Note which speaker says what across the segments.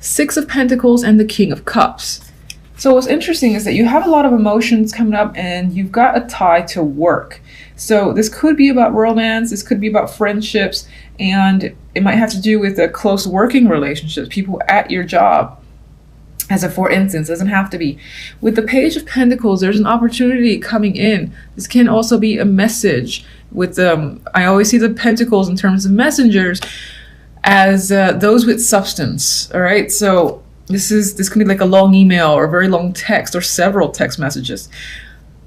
Speaker 1: Six of Pentacles and the King of Cups. So what's interesting is that you have a lot of emotions coming up and you've got a tie to work. So this could be about romance, this could be about friendships, and it might have to do with the close working relationships, people at your job. As a for instance, doesn't have to be. With the Page of Pentacles, there's an opportunity coming in. This can also be a message. With I always see the pentacles in terms of messengers as those with substance. All right, so this can be like a long email or a very long text or several text messages.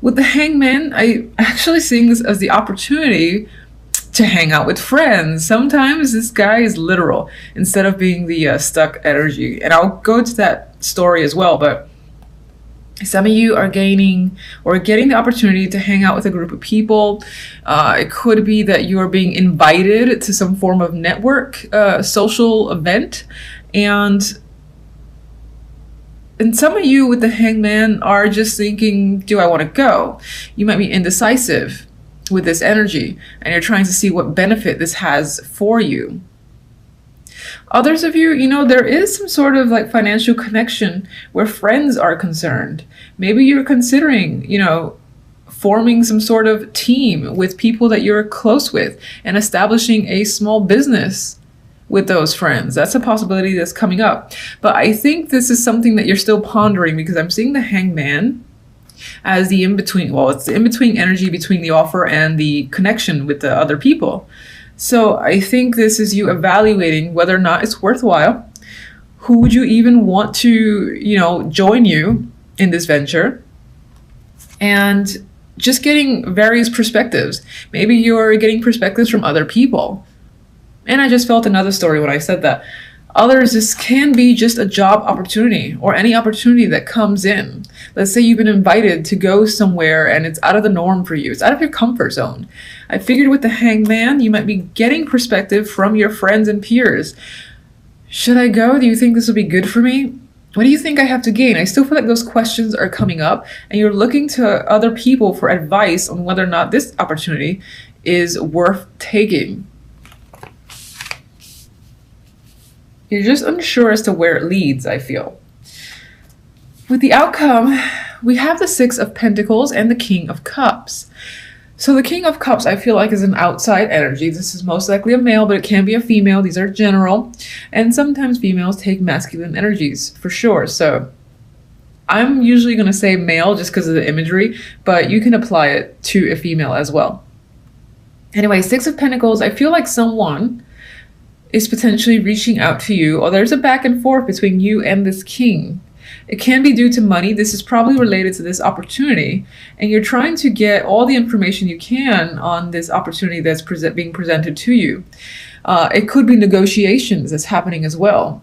Speaker 1: With the Hangman, I actually seeing this as the opportunity to hang out with friends. Sometimes this guy is literal instead of being the stuck energy. And I'll go to that story as well, but some of you are gaining or getting the opportunity to hang out with a group of people. It could be that you are being invited to some form of network, social event. And some of you with the Hangman are just thinking, do I want to go? You might be indecisive with this energy and you're trying to see what benefit this has for you. Others of you, there is some sort of like financial connection where friends are concerned. Maybe you're considering, forming some sort of team with people that you're close with and establishing a small business with those friends. That's a possibility that's coming up. But I think this is something that you're still pondering because I'm seeing the Hangman as the in-between. Well, it's the in-between energy between the offer and the connection with the other people. So I think this is you evaluating whether or not it's worthwhile. Who would you even want to, join you in this venture? And just getting various perspectives. Maybe you're getting perspectives from other people. And I just felt another story when I said that. Others, this can be just a job opportunity or any opportunity that comes in. Let's say you've been invited to go somewhere and it's out of the norm for you. It's out of your comfort zone. I figured with the Hangman, you might be getting perspective from your friends and peers. Should I go? Do you think this will be good for me? What do you think I have to gain? I still feel like those questions are coming up and you're looking to other people for advice on whether or not this opportunity is worth taking. You're just unsure as to where it leads, I feel. With the outcome, we have the Six of Pentacles and the King of Cups. So the King of Cups, I feel like, is an outside energy. This is most likely a male, but it can be a female. These are general. And sometimes females take masculine energies, for sure. So I'm usually going to say male just because of the imagery, but you can apply it to a female as well. Anyway, Six of Pentacles, I feel like someone is potentially reaching out to you, or there's a back and forth between you and this king. It can be due to money. This is probably related to this opportunity, and you're trying to get all the information you can on this opportunity that's being presented to you. It could be negotiations that's happening as well.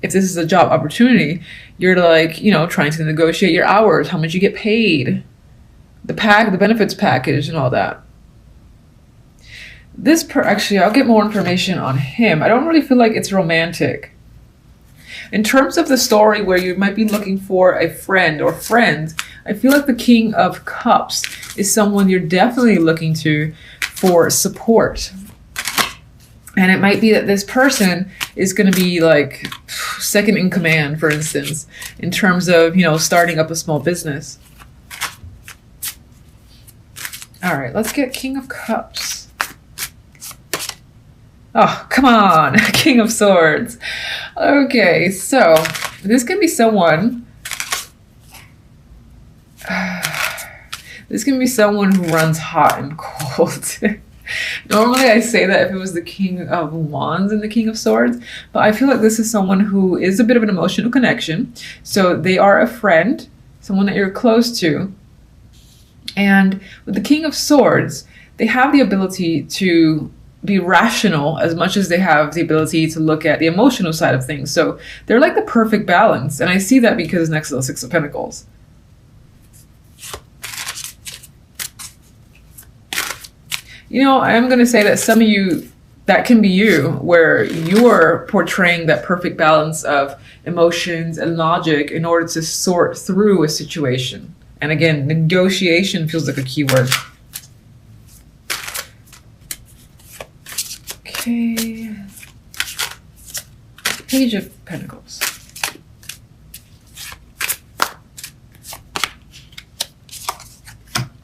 Speaker 1: If this is a job opportunity, you're like, trying to negotiate your hours, how much you get paid, the benefits package and all that. Actually, I'll get more information on him. I don't really feel like it's romantic. In terms of the story where you might be looking for a friend or friends, I feel like the King of Cups is someone you're definitely looking to for support. And it might be that this person is going to be like second in command, for instance, in terms of, starting up a small business. All right, let's get King of Cups. Oh, come on, King of Swords. Okay, so this can be someone. This can be someone who runs hot and cold. Normally I say that if it was the King of Wands and the King of Swords, but I feel like this is someone who is a bit of an emotional connection. So they are a friend, someone that you're close to. And with the King of Swords, they have the ability to be rational as much as they have the ability to look at the emotional side of things. So they're like the perfect balance. And I see that because next to the Six of Pentacles. I'm going to say that some of you, that can be you, where you're portraying that perfect balance of emotions and logic in order to sort through a situation. And again, negotiation feels like a key word. Okay. Page of Pentacles.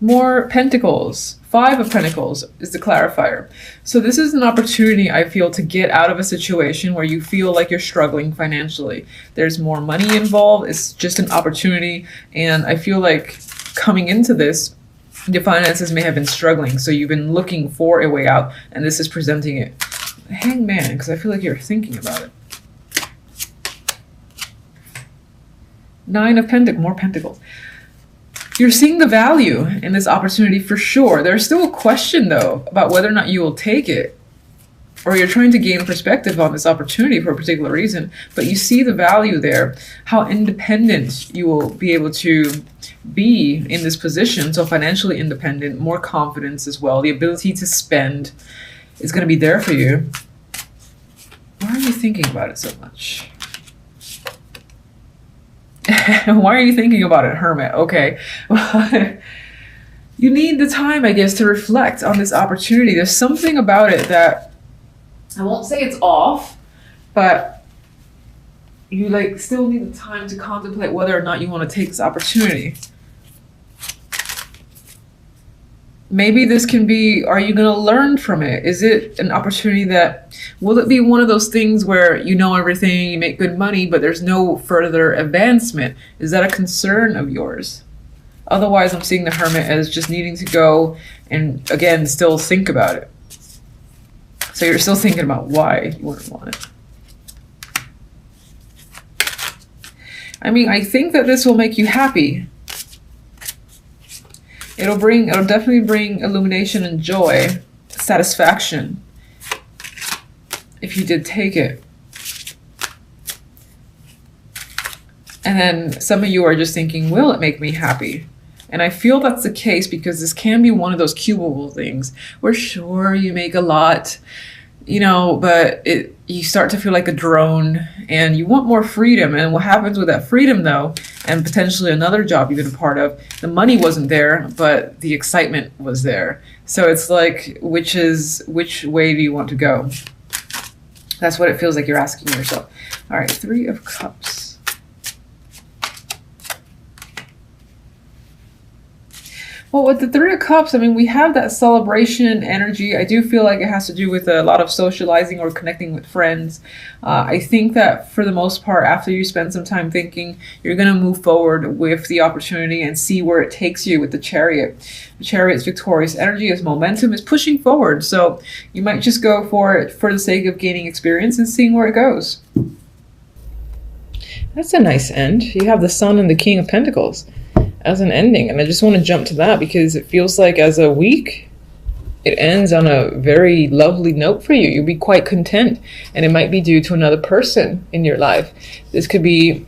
Speaker 1: More pentacles. 5 of Pentacles is the clarifier. So this is an opportunity, I feel, to get out of a situation where you feel like you're struggling financially. There's more money involved. It's just an opportunity. And I feel like coming into this, your finances may have been struggling. So you've been looking for a way out, and this is presenting it. Hangman, because I feel like you're thinking about it. 9 of Pentacles, more Pentacles. You're seeing the value in this opportunity for sure. There's still a question, though, about whether or not you will take it, or you're trying to gain perspective on this opportunity for a particular reason, but you see the value there, how independent you will be able to be in this position. So financially independent, more confidence as well. The ability to spend is going to be there for you. Why are you thinking about it so much? Why are you thinking about it, Hermit? Okay. You need the time, I guess, to reflect on this opportunity. There's something about it that, I won't say it's off, but you like still need the time to contemplate whether or not you want to take this opportunity. Maybe this can be, are you going to learn from it? Is it an opportunity that, will it be one of those things where you know everything, you make good money, but there's no further advancement? Is that a concern of yours? Otherwise, I'm seeing the Hermit as just needing to go and, again, still think about it. So you're still thinking about why you wouldn't want it. I mean, I think that this will make you happy. It'll definitely bring illumination and joy, satisfaction, if you did take it. And then some of you are just thinking, will it make me happy? And I feel that's the case, because this can be one of those cubicle things where sure, you make a lot, you know, but you start to feel like a drone and you want more freedom. And what happens with that freedom, though, and potentially another job you've been a part of, the money wasn't there, but the excitement was there. So it's like, which way do you want to go? That's what it feels like you're asking yourself. All right, 3 of Cups. Well, with the 3 of Cups, I mean, we have that celebration energy. I do feel like it has to do with a lot of socializing or connecting with friends. I think that for the most part, after you spend some time thinking, you're going to move forward with the opportunity and see where it takes you with the Chariot. The Chariot's victorious energy, its momentum is pushing forward. So you might just go for it for the sake of gaining experience and seeing where it goes. That's a nice end. You have the Sun and the King of Pentacles as an ending, and I just want to jump to that because it feels like as a week it ends on a very lovely note for you. You'll be quite content, and it might be due to another person in your life. This could be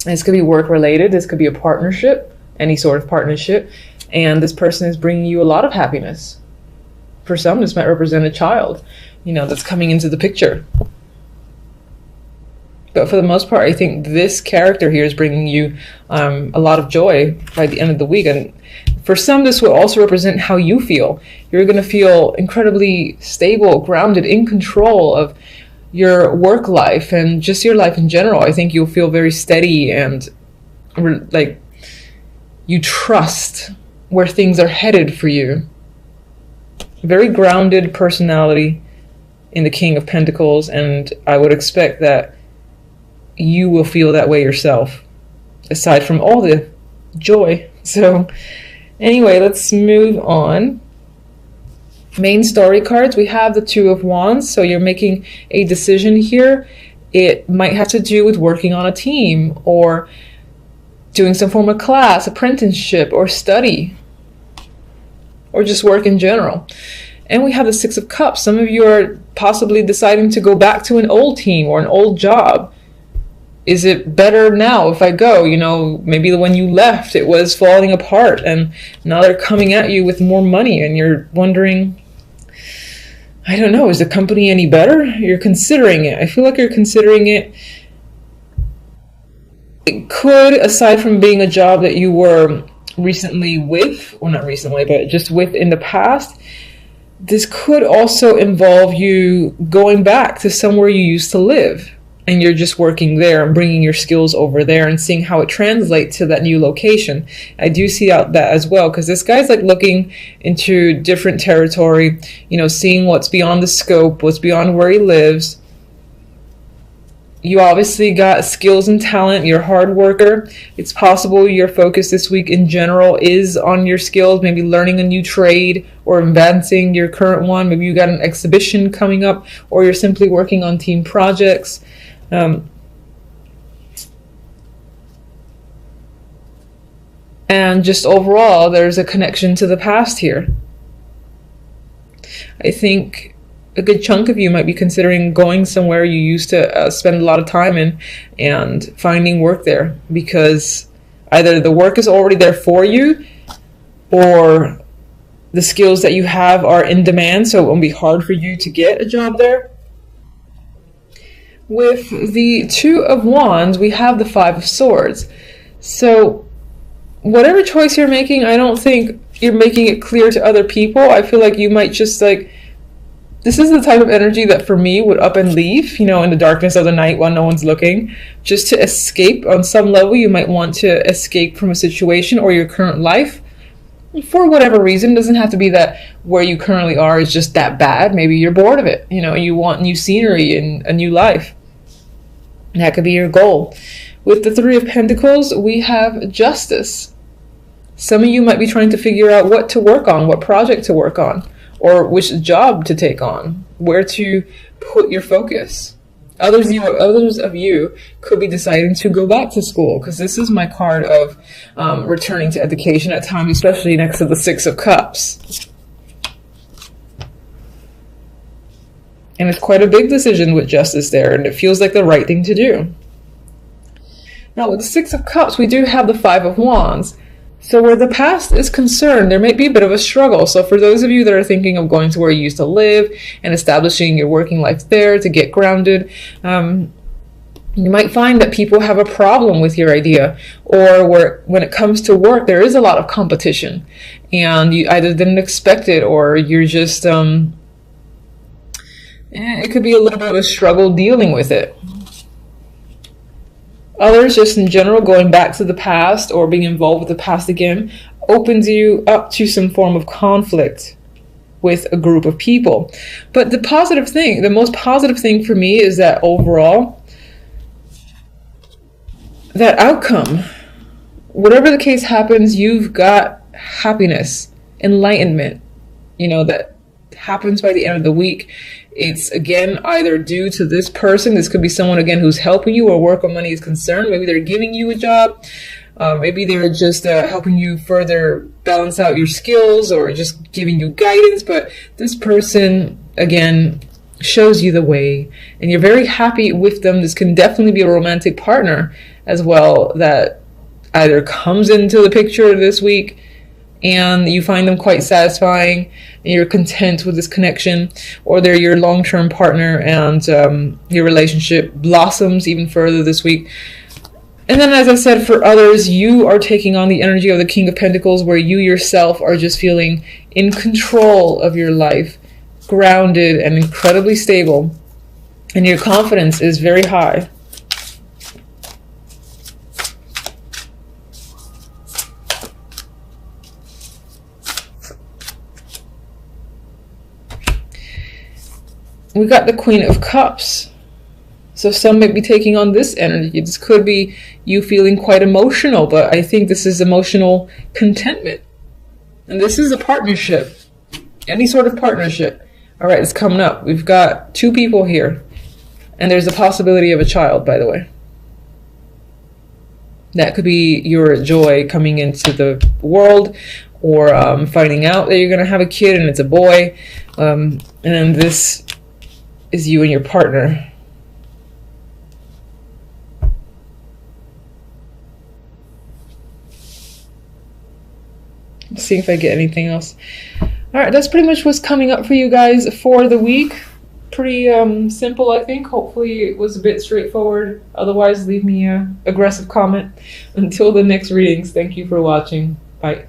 Speaker 1: work related, this could be a partnership, any sort of partnership, and this person is bringing you a lot of happiness. For some, this might represent a child, you know, that's coming into the picture. But for the most part, I think this character here is bringing you a lot of joy by the end of the week. And for some, this will also represent how you feel. You're going to feel incredibly stable, grounded, in control of your work life and just your life in general. I think you'll feel very steady and like you trust where things are headed for you. Very grounded personality in the King of Pentacles, and I would expect that you will feel that way yourself, aside from all the joy. So anyway, let's move on. Main story cards, we have the 2 of Wands. So you're making a decision here. It might have to do with working on a team or doing some form of class, apprenticeship, or study, or just work in general. And we have the 6 of Cups. Some of you are possibly deciding to go back to an old team or an old job. Is it better now if I go? You know, maybe when you left, it was falling apart, and now they're coming at you with more money, and you're wondering, I don't know, is the company any better? You're considering it. I feel like you're considering it. It could, aside from being a job that you were recently with, or not recently, but just with in the past, this could also involve you going back to somewhere you used to live. and you're just working there and bringing your skills over there and seeing how it translates to that new location. I do see out that as well, because this guy's like looking into different territory, you know, seeing what's beyond the scope, what's beyond where he lives. You obviously got skills and talent. You're a hard worker. It's possible your focus this week in general is on your skills, maybe learning a new trade or advancing your current one. Maybe you got an exhibition coming up, or you're simply working on team projects. And just overall, there's a connection to the past here. I think a good chunk of you might be considering going somewhere you used to spend a lot of time in and finding work there, because either the work is already there for you, or the skills that you have are in demand, so it won't be hard for you to get a job there. With the Two of Wands, we have the Five of Swords. So whatever choice you're making, I don't think you're making it clear to other people. I feel like you might just like, this is the type of energy that for me would up and leave, you know, in the darkness of the night while no one's looking, just to escape. On some level, you might want to escape from a situation or your current life for whatever reason. It doesn't have to be that where you currently are is just that bad. Maybe you're bored of it, you know, you want new scenery and a new life. That could be your goal. With the Three of Pentacles, we have Justice. Some of you might be trying to figure out what to work on, what project to work on, or which job to take on, where to put your focus. Others of you could be deciding to go back to school, because this is my card of returning to education at times, especially next to the Six of Cups. And it's quite a big decision with Justice there, and it feels like the right thing to do. Now with the Six of Cups, we do have the Five of Wands. So where the past is concerned, there may be a bit of a struggle. So for those of you that are thinking of going to where you used to live and establishing your working life there to get grounded, you might find that people have a problem with your idea, or when it comes to work, there is a lot of competition and you either didn't expect it, or you're just, it could be a little bit of a struggle dealing with it. Others, just in general, going back to the past or being involved with the past again, opens you up to some form of conflict with a group of people. But the most positive thing for me is that overall, that outcome, whatever the case happens, you've got happiness, enlightenment, you know, that happens by the end of the week. It's again either due to this person. This could be someone again who's helping you, or work or money is concerned. Maybe they're giving you a job. Maybe they're just helping you further balance out your skills, or just giving you guidance. But this person again shows you the way, and you're very happy with them. This can definitely be a romantic partner as well that either comes into the picture this week and you find them quite satisfying and you're content with this connection, or they're your long-term partner and your relationship blossoms even further this week. And then, as I said, for others, you are taking on the energy of the King of Pentacles, where you yourself are just feeling in control of your life, grounded and incredibly stable, and your confidence is very high. We got the Queen of Cups. So some might be taking on this energy. This could be you feeling quite emotional, but I think this is emotional contentment. And this is a partnership. Any sort of partnership. All right, it's coming up. We've got two people here. And there's a possibility of a child, by the way. That could be your joy coming into the world, or finding out that you're going to have a kid and it's a boy. And then this is you and your partner. Let's see if I get anything else. All right, that's pretty much what's coming up for you guys for the week. Pretty simple, I think. Hopefully it was a bit straightforward. Otherwise, leave me an aggressive comment. Until the next readings, thank you for watching. Bye.